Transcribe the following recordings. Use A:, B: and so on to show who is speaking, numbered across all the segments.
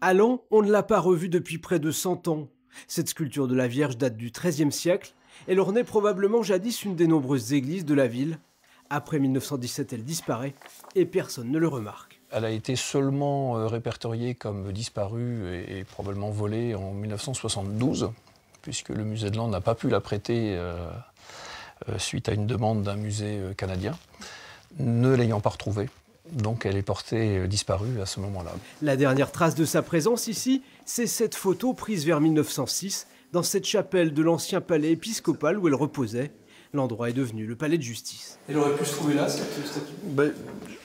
A: À Laon, on ne l'a pas revue depuis près de 100 ans. Cette sculpture de la Vierge date du XIIIe siècle. Elle ornait probablement jadis une des nombreuses églises de la ville. Après 1917, elle disparaît et personne ne le remarque.
B: Elle a été seulement répertoriée comme disparue et probablement volée en 1972, puisque le musée de Laon n'a pas pu la prêter suite à une demande d'un musée canadien, ne l'ayant pas retrouvée. Donc elle est portée disparue à ce moment-là.
A: La dernière trace de sa présence ici, c'est cette photo prise vers 1906 dans cette chapelle de l'ancien palais épiscopal où elle reposait. L'endroit est devenu le palais de justice. Elle aurait pu se trouver là, cette statue?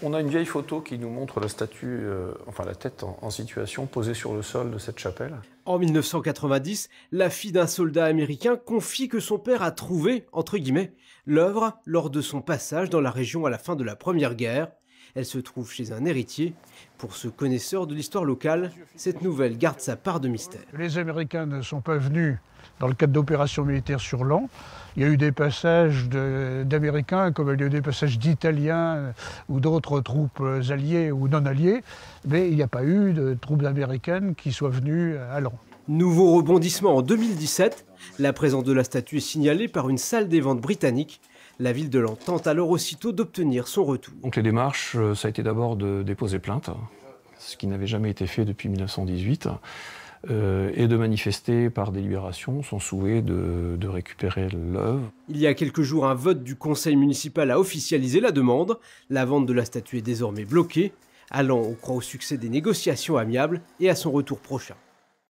B: On a une vieille photo qui nous montre la statue, enfin la tête en situation, posée sur le sol de cette chapelle.
A: En 1990, la fille d'un soldat américain confie que son père a trouvé, entre guillemets, l'œuvre lors de son passage dans la région à la fin de la Première Guerre. Elle se trouve chez un héritier. Pour ce connaisseur de l'histoire locale, cette nouvelle garde sa part de mystère.
C: Les Américains ne sont pas venus dans le cadre d'opérations militaires sur Laon. Il y a eu des passages d'Américains, comme il y a eu des passages d'Italiens ou d'autres troupes alliées ou non alliées, mais il n'y a pas eu de troupes américaines qui soient venues à Laon.
A: Nouveau rebondissement en 2017, la présence de la statue est signalée par une salle des ventes britannique. La ville de Laon tente alors aussitôt d'obtenir son retour.
B: Donc les démarches, ça a été d'abord de déposer plainte, ce qui n'avait jamais été fait depuis 1918, et de manifester par délibération son souhait de récupérer l'œuvre.
A: Il y a quelques jours, un vote du conseil municipal a officialisé la demande. La vente de la statue est désormais bloquée. À Laon, on croit au succès des négociations amiables et à son retour prochain.